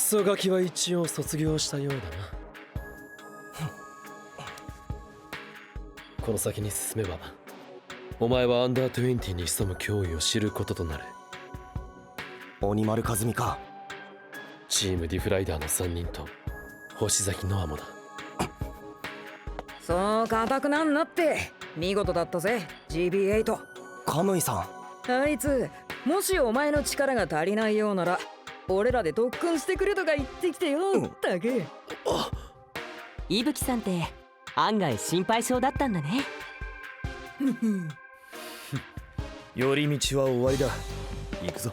ソガキは一応卒業したようだな。この先に進めばお前はアンダー20に潜む脅威を知ることとなる。鬼丸和美か。チームディフライダーの3人と星崎ノアもだ。そう固くなんなって。見事だったぜ GB8。 カムイさん、あいつもしお前の力が足りないようなら俺らで特訓してくれとか言ってきてよ、ったく。伊吹さんって案外心配性だったんだね。寄り道は終わりだ。行くぞ。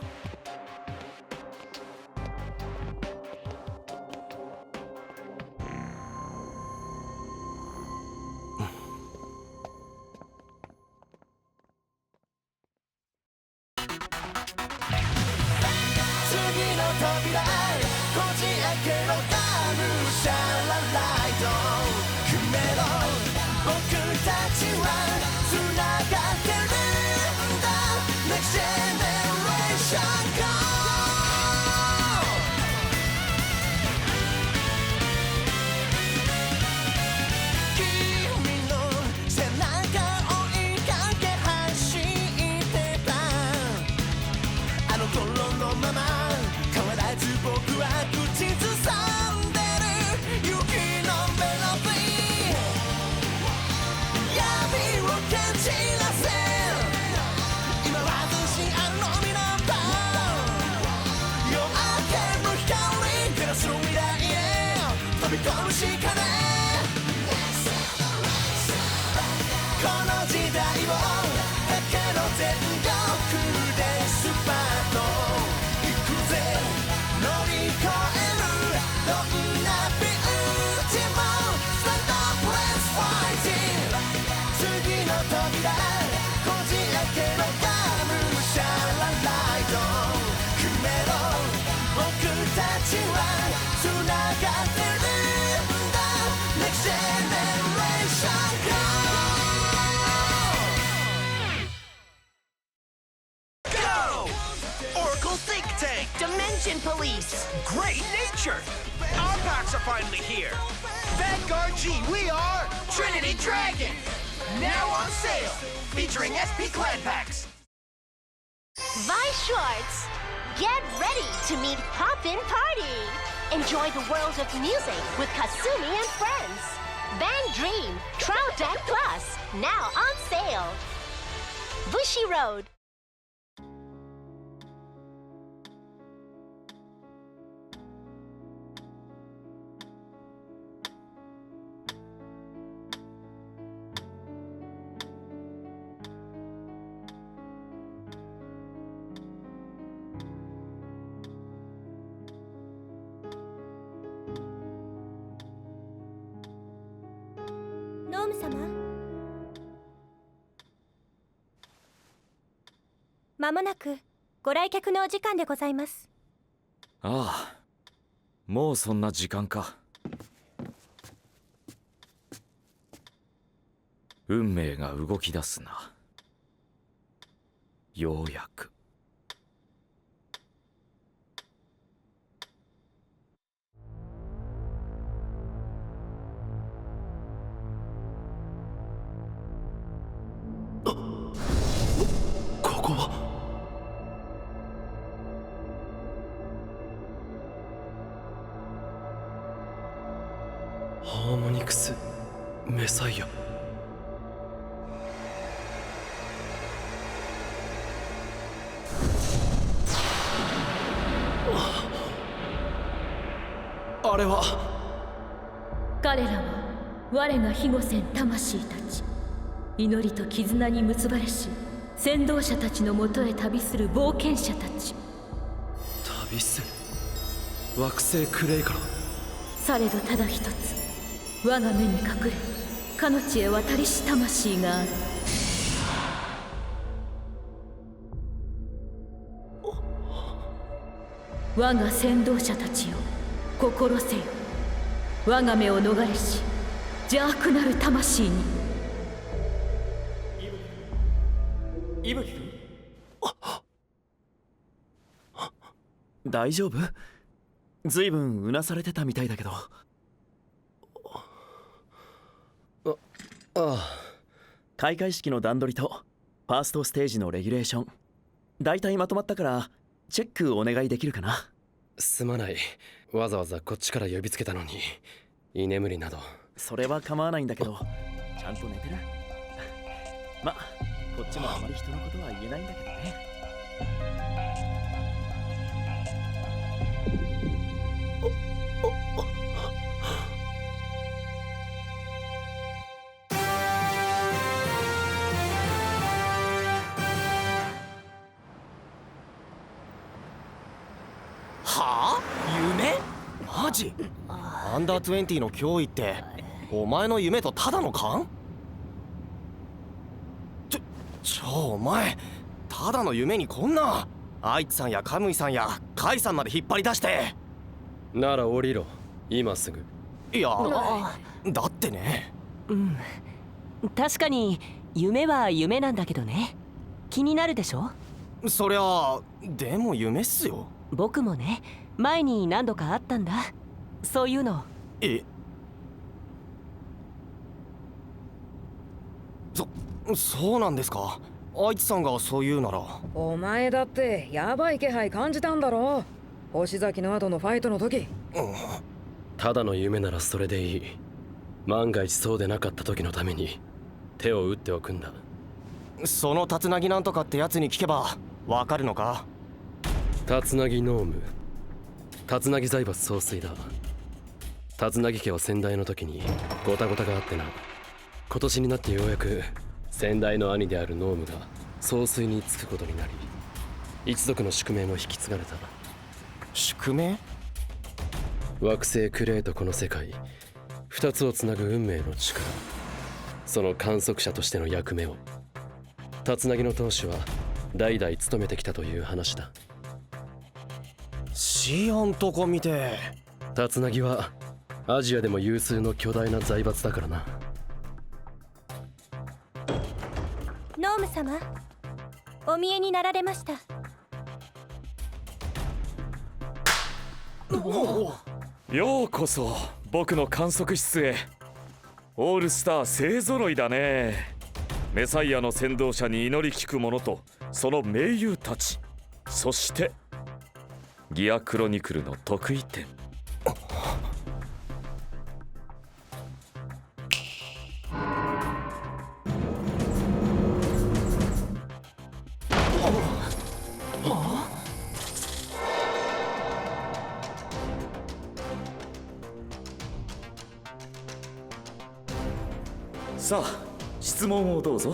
Dimension Police! Great nature! Our packs are finally here! Vanguard G, we are Trinity Dragon! Now on sale! Featuring SP Clan Packs! Vice Shorts! Get ready to meet Poppin' Party! Enjoy the world of music with Kasumi and friends! Band Dream, Trout Deck Plus, now on sale! Bushiroad!ノーム様、まもなくご来客のお時間でございます。ああ、もうそんな時間か。運命が動き出すな。ようやく。ここはハーモニクス・メサイア。あれは。彼らは我が庇護せん魂たち。祈りと絆に結ばれし先導者たちのもとへ旅する冒険者たち。旅する惑星クレイから。されどただ一つ我が目に隠れかの地へ渡りし魂がある。我が先導者たちよ、心せよ。我が目を逃れし邪悪なる魂に。伊吹君、 大丈夫？ずいぶんうなされてたみたいだけど。ああ。開会式の段取りとファーストステージのレギュレーション、だいたいまとまったからチェックお願いできるかな。すまない。わざわざこっちから呼びつけたのに居眠りなど。それは構わないんだけど、ちゃんと寝てる？ま、こっちもあまり人のことは言えないんだけどね。はあ？夢？マジ？アンダー20の脅威ってお前の夢とただの勘？お前ただの夢にこんな愛知さんやカムイさんやカイさんまで引っ張り出して。なら降りろ今すぐ。いやだってね。確かに夢は夢なんだけどね。気になるでしょ？そりゃでも夢っすよ。僕もね、前に何度かあったんだ、そういうの。そうなんですか。愛知さんがそう言うなら。お前だってヤバい気配感じたんだろ、星崎の後のファイトの時。ただの夢ならそれでいい。万が一そうでなかった時のために手を打っておくんだ。その竜凪なんとかってやつに聞けばわかるのか？竜凪ノーム、竜凪財閥総帥だ。竜凪家は先代の時にゴタゴタがあってな、今年になってようやく先代の兄であるノームが総帥に就くことになり、一族の宿命も引き継がれた。宿命？惑星クレイとこの世界、二つをつなぐ運命の力、その観測者としての役目を竜凪の当主は代々務めてきたという話だ。シアンとこ見て。竜凪はアジアでも有数の巨大な財閥だからな。ノーム様、お見えになられました。ようこそ僕の観測室へ。オールスター勢ぞろいだね。メサイアの先導者に祈り聞く者とその盟友たち、そしてギアクロニクルの得意点。さあ質問をどうぞ。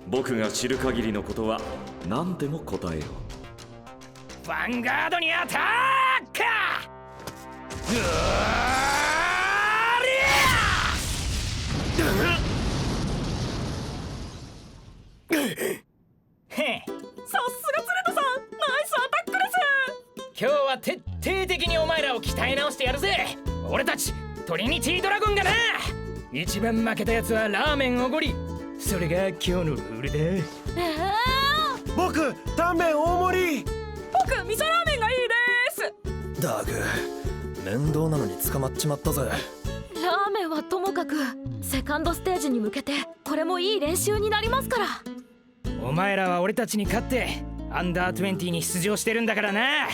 僕が知る限りのことは何でも答えよう。ヴァンガードにアタック！へさすがツレドさん、ナイスアタックです。今日は徹底的にお前らを鍛え直してやるぜ。俺たちトリニティドラゴンがな。一番負けたやつはラーメンおごり、それが今日のルールだ。僕タンメン大盛り。僕味噌ラーメンがいいです。ダーグ、面倒なのに捕まっちまったぜ。ラーメンはともかくセカンドステージに向けてこれもいい練習になりますから。お前らは俺たちに勝ってアンダー20に出場してるんだからな。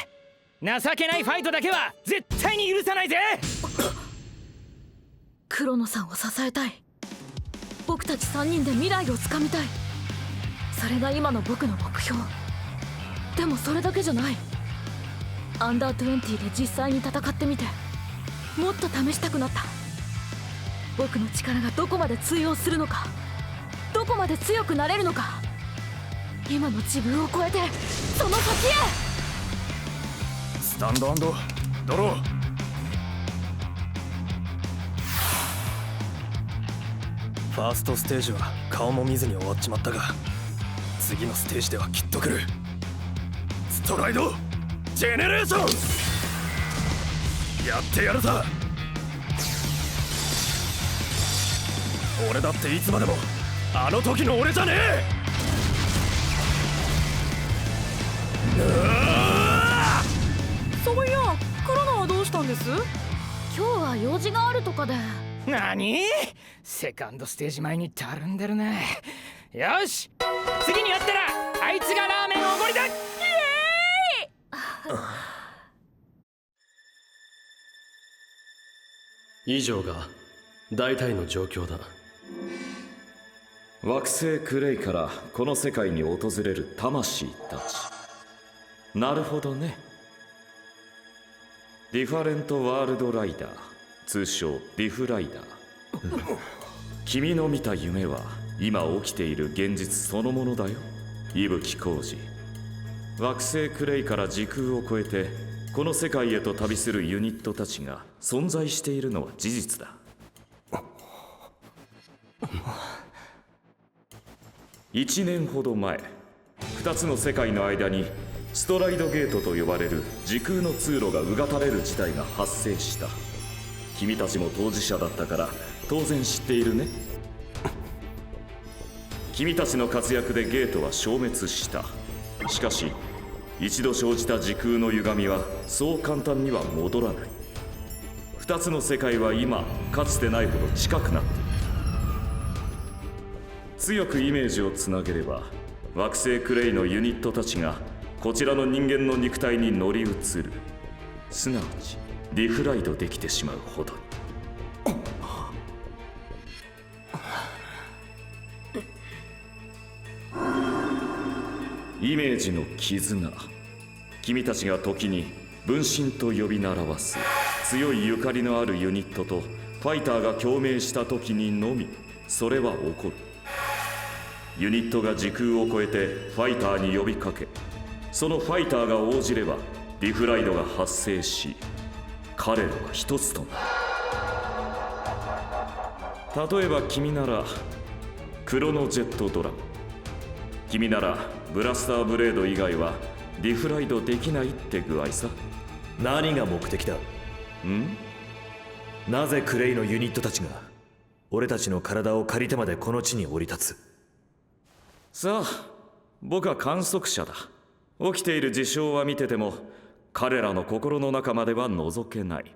情けないファイトだけは絶対に許さないぜ。黒野さんを支えたい。僕たち3人で未来をつかみたい。それが今の僕の目標。でもそれだけじゃない。アンダー20で実際に戦ってみてもっと試したくなった。僕の力がどこまで通用するのか、どこまで強くなれるのか、今の自分を超えてその先へ。スタンド&ドロー。ファーストステージは顔も見ずに終わっちまったが、次のステージではきっと来る。ストライドジェネレーションやってやるさ。俺だっていつまでもあの時の俺じゃねえ。そういや黒野です？今日は用事があるとかで。何？セカンドステージ前にたるんでるね。よし、次に会ったらあいつがラーメンおごりだ。イエーイ以上が大体の状況だ。惑星クレイからこの世界に訪れる魂たち。なるほどね。ディファレントワールドライダー、通称ディフライダー。君の見た夢は今起きている現実そのものだよ、伊吹浩二。惑星クレイから時空を超えてこの世界へと旅するユニットたちが存在しているのは事実だ。1年ほど前、2つの世界の間にストライドゲートと呼ばれる時空の通路がうがたれる事態が発生した。君たちも当事者だったから当然知っているね。君たちの活躍でゲートは消滅した。しかし一度生じた時空の歪みはそう簡単には戻らない。2つの世界は今かつてないほど近くなっている。強くイメージをつなげれば、惑星クレイのユニットたちがこちらの人間の肉体に乗り移る、すなわちディフライドできてしまうほどに。イメージの絆。君たちが時に分身と呼び習わす強いゆかりのあるユニットとファイターが共鳴した時にのみそれは起こる。ユニットが時空を超えてファイターに呼びかけ、そのファイターが応じればディフライドが発生し、彼らは一つとなる。例えば君ならクロノジェットドラム、君ならブラスターブレード以外はディフライドできないって具合さ。何が目的だ？なぜクレイのユニットたちが俺たちの体を借りてまでこの地に降り立つ？さあ、僕は観測者だ。起きている事象は見てても彼らの心の中までは覗けない。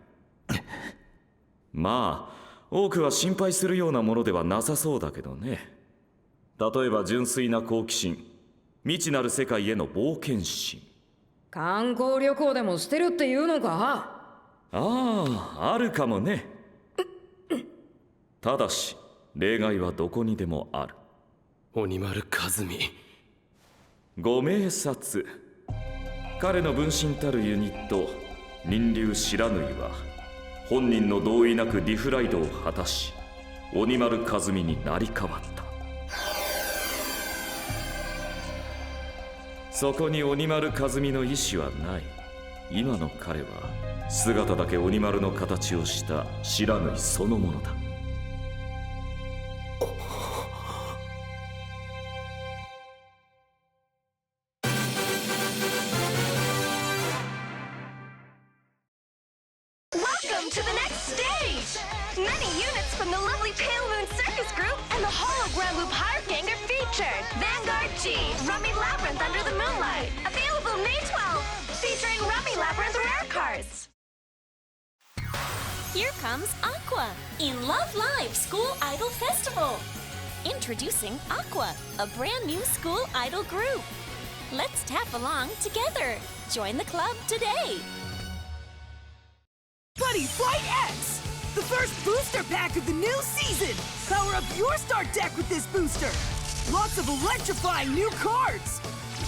まあ多くは心配するようなものではなさそうだけどね。例えば純粋な好奇心、未知なる世界への冒険心。観光旅行でもしてるっていうのか？あるかもね。ただし例外はどこにでもある。鬼丸和美、ご明察。彼の分身たるユニット人流不知火は本人の同意なくディフライドを果たし、鬼丸和美になり変わった。そこに鬼丸和美の意志はない。今の彼は姿だけ鬼丸の形をした不知火そのものだ。Welcome to the next stage! Many units from the lovely Pale Moon Circus Group and the hologram loop Hired Gang are featured. Vanguard G, Rummy Labyrinth Under the Moonlight. Available May 12th, featuring Rummy Labyrinth rare cards. Here comes Aqua in Love Live School Idol Festival. Introducing Aqua, a brand new school idol group. Let's tap along together. Join the club today. Buddy Fight X! The first booster pack of the new season! Power up your start deck with this booster! Lots of electrifying new cards!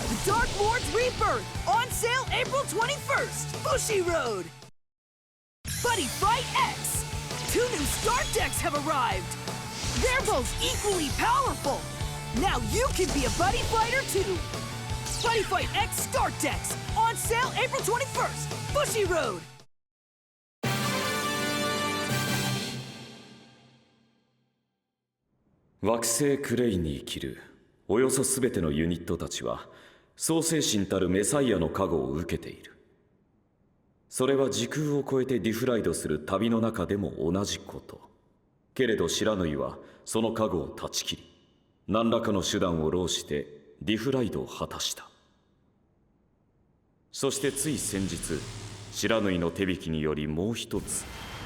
The Dark Lord's Rebirth! On sale April 21st! Bushi Road! Buddy Fight X! 2 new start decks have arrived! They're both equally powerful! Now you can be a Buddy Fighter too! Buddy Fight X start decks! On sale April 21st! Bushi Road! 惑星クレイに生きるおよそ全てのユニットたちは創世神たるメサイアの加護を受けている。それは時空を超えてディフライドする旅の中でも同じこと。けれど不知火はその加護を断ち切り、何らかの手段を浪してディフライドを果たした。そしてつい先日、不知火の手引きによりもう一つ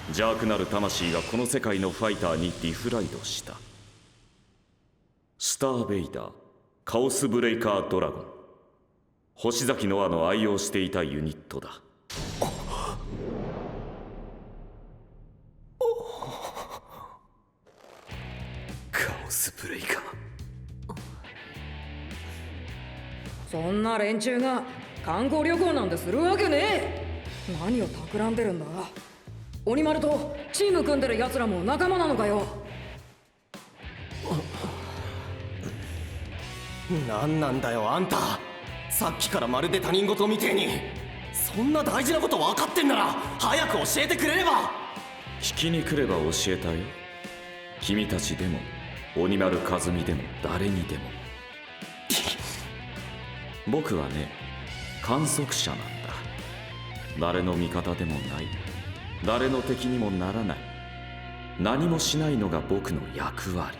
邪悪なる魂がこの世界のファイターにディフライドした。スターベイダー、カオスブレイカードラゴン、星崎ノアの愛用していたユニットだ。カオスブレイカー。そんな連中が観光旅行なんてするわけねえ。何を企んでるんだ。鬼丸とチーム組んでる奴らも仲間なのかよ。なんなんだよあんた。さっきからまるで他人事みてえに。そんな大事なこと分かってんなら早く教えてくれれば。聞きに来れば教えたよ。君たちでも鬼丸和美でも誰にでも。僕はね、観測者なんだ。誰の味方でもない、誰の敵にもならない、何もしないのが僕の役割。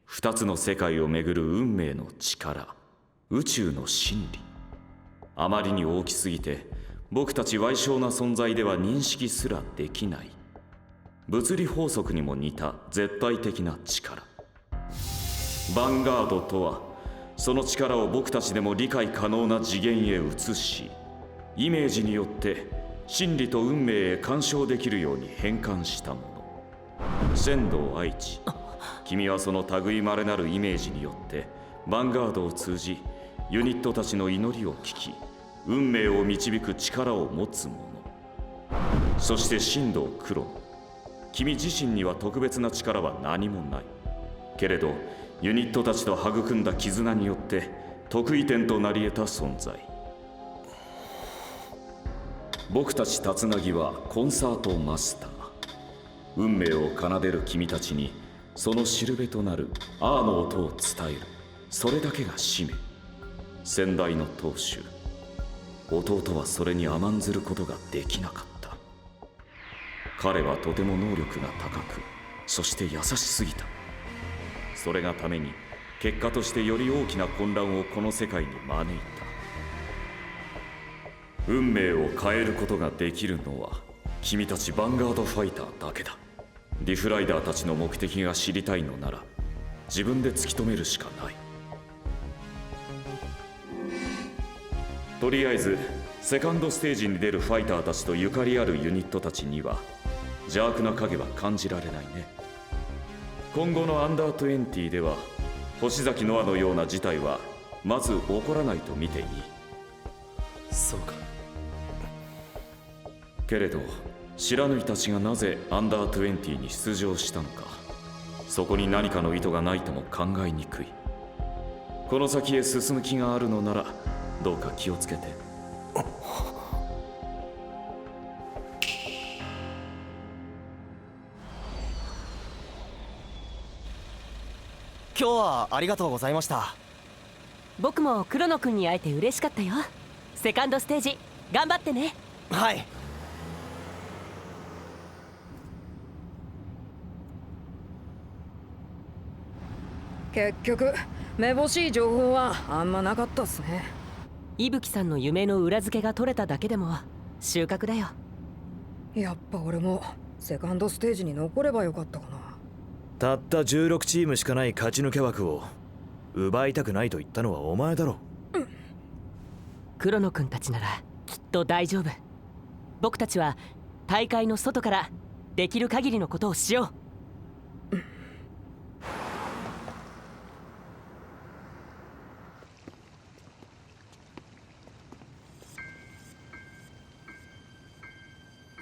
二つの世界をめぐる運命の力、宇宙の真理、あまりに大きすぎて僕たち矮小な存在では認識すらできない物理法則にも似た絶対的な力。ヴァンガードとはその力を僕たちでも理解可能な次元へ移し、イメージによって真理と運命へ干渉できるように変換したもの。仙道愛知、君はその類まれなるイメージによってヴァンガードを通じユニットたちの祈りを聞き、運命を導く力を持つ者。そして神道クロノ、君自身には特別な力は何もないけれど、ユニットたちと育んだ絆によって得意点となり得た存在。僕たち竜凪はコンサートマスター。運命を奏でる君たちにそのしるべとなるアーの音を伝える、それだけが使命。先代の当主、弟はそれに甘んずることができなかった。彼はとても能力が高く、そして優しすぎた。それがために結果としてより大きな混乱をこの世界に招いた。運命を変えることができるのは君たちヴァンガードファイターだけだ。ディフライダーたちの目的が知りたいのなら自分で突き止めるしかない。とりあえずセカンドステージに出るファイターたちとゆかりあるユニットたちには邪悪な影は感じられないね。今後のアンダー20では星崎ノアのような事態はまず起こらないと見ていい。そうか。けれど知らぬいたちがなぜアンダー20に出場したのか、そこに何かの意図がないとも考えにくい。この先へ進む気があるのならどうか気をつけて。今日はありがとうございました。僕も黒野くんに会えて嬉しかったよ。セカンドステージ頑張ってね。はい。結局めぼしい情報はあんまなかったっすね。伊吹さんの夢の裏付けが取れただけでも収穫だよ。やっぱ俺もセカンドステージに残ればよかったかな。たった16チームしかない勝ち抜け枠を奪いたくないと言ったのはお前だろ。黒野くんたちならきっと大丈夫。僕たちは大会の外からできる限りのことをしよう。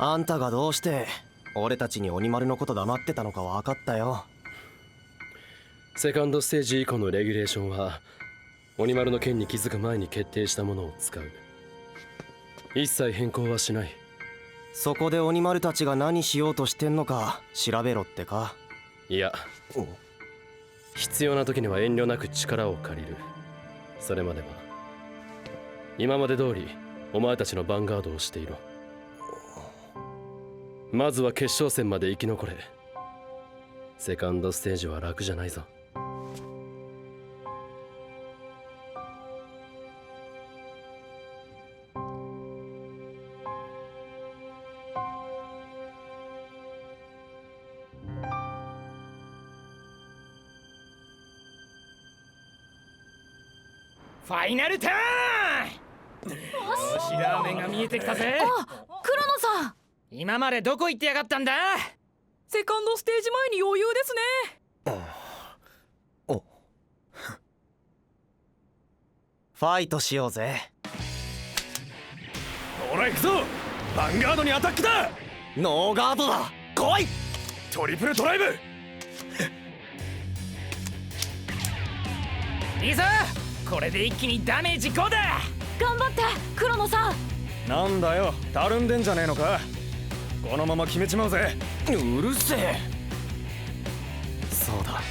あんたがどうして俺たちに鬼丸のこと黙ってたのか分かったよ。セカンドステージ以降のレギュレーションは鬼丸の件に気づく前に決定したものを使う。一切変更はしない。そこで鬼丸たちが何しようとしてんのか調べろってか。いや、必要な時には遠慮なく力を借りる。それまでは今まで通りお前たちのヴァンガードをしていろ。まずは決勝戦まで生き残れ。セカンドステージは楽じゃないぞ。ファイナルターン。よし、ラーメンが見えてきたぜ。あ、黒野さん。今までどこ行ってやがったんだ。セカンドステージ前に余裕ですね。ファイトしようぜ。ほら行くぞ。ヴァンガードにアタックだ。ノーガードだ。来い。トリプルドライブ。いいぞ、これで一気にダメージ5だ。頑張って黒野さん。なんだよ、たるんでんじゃねえのか。このまま決めちまうぜ。うるせえ。そうだ、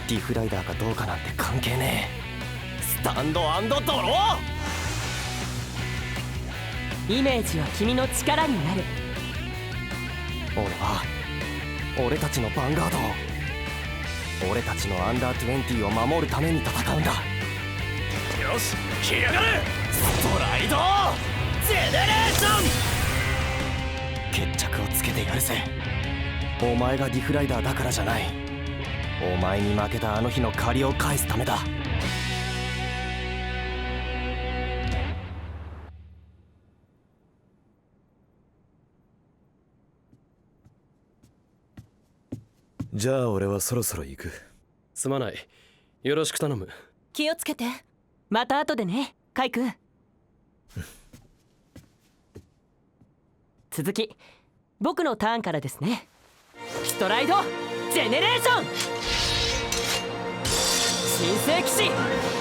ディフライダーかどうかなんて関係ねえ。スタンド&ドロイメージは君の力になる。俺たちのヴァンガードを、俺たちのアンダー20を守るために戦うんだ。よし、来やがれ。ストライドジェネレーション。決着をつけてやるぜ。お前がディフライダーだからじゃない。お前に負けたあの日の借りを返すためだ。じゃあ俺はそろそろ行く。すまない。よろしく頼む。気をつけて。また後でね、カイ君。続き僕のターンからですね。ストライドジェネレーション。新世騎士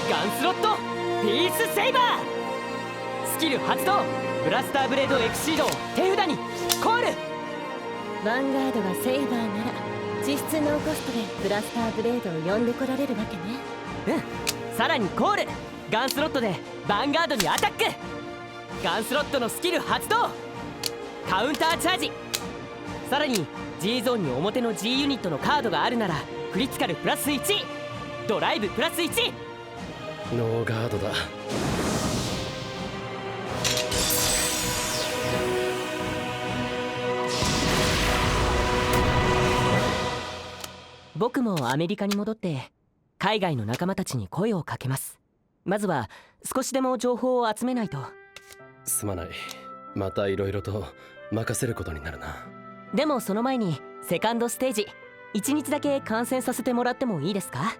ガンスロットピースセイバー。スキル発動ブラスターブレードエクシードを手札にコール。ヴァンガードがセイバーなら実質ノーコストでブラスターブレードを呼んでこられるわけね。さらにコールガンスロットでヴァンガードにアタック。ガンスロットのスキル発動カウンターチャージ。さらに G ゾーンに表の G ユニットのカードがあるならクリティカルプラス1ドライブプラス1。ノーガードだ。僕もアメリカに戻って海外の仲間たちに声をかけます。まずは少しでも情報を集めないと。すまない。またいろいろと任せることになるな。でもその前にセカンドステージ1日だけ観戦させてもらってもいいですか。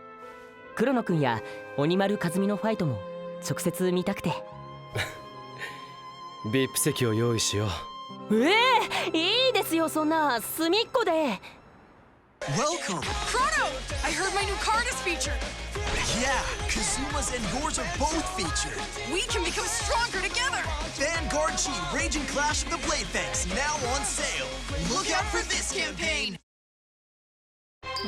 黒野くんや鬼丸和美のファイトも直接見たくて。VIP 席を用意しよう。いいですよ、そんな隅っこで。Welcome! Chrono! I heard my new card is featured! Yeah, Kazuma's and yours are both featured. We can become stronger together! Vanguard G Raging Clash of the Blade Fangs now on sale. Look out for this campaign!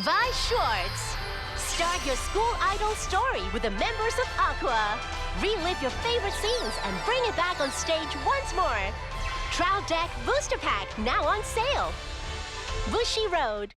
Vi Shorts. Start your school idol story with the members of Aqua. Relive your favorite scenes and bring it back on stage once more. Trial Deck Booster Pack now on sale. Bushi Road.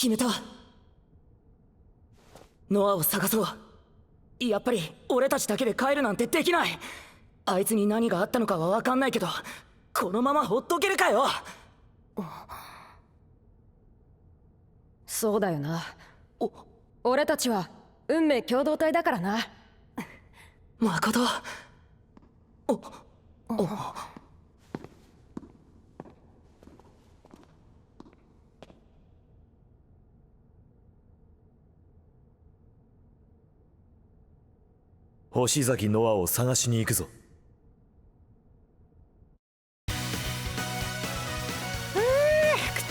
決めた。ノアを探そう。やっぱり俺たちだけで帰るなんてできない。あいつに何があったのかは分かんないけど、このままほっとけるかよ。そうだよな。俺たちは運命共同体だからな。誠。星崎ノアを探しに行くぞ。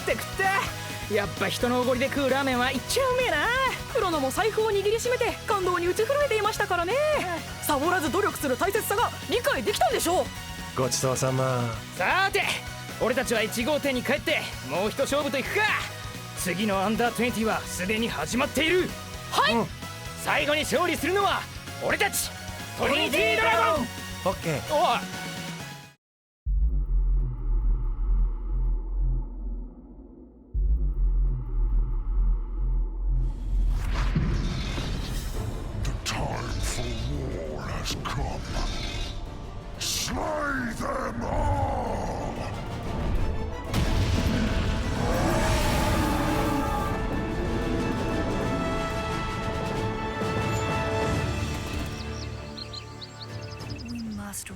食ってやっぱ人のおごりで食うラーメンはいっちゃうめえな。黒野も財布を握りしめて感動に打ち震えていましたからね。サボらず努力する大切さが理解できたんでしょう。ごちそうさま。さて俺たちは1号店に帰ってもう一勝負といくか。次のアンダー20はすでに始まっている。はい、最後に勝利するのは俺たちトリニティドラゴン。オッケー。おい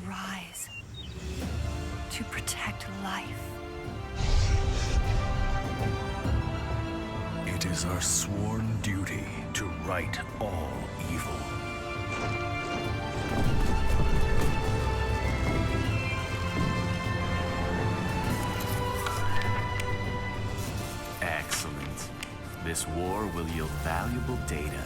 Rise to protect life. It is our sworn duty to right all evil. Excellent. This war will yield valuable data.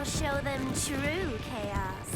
Show them true chaos.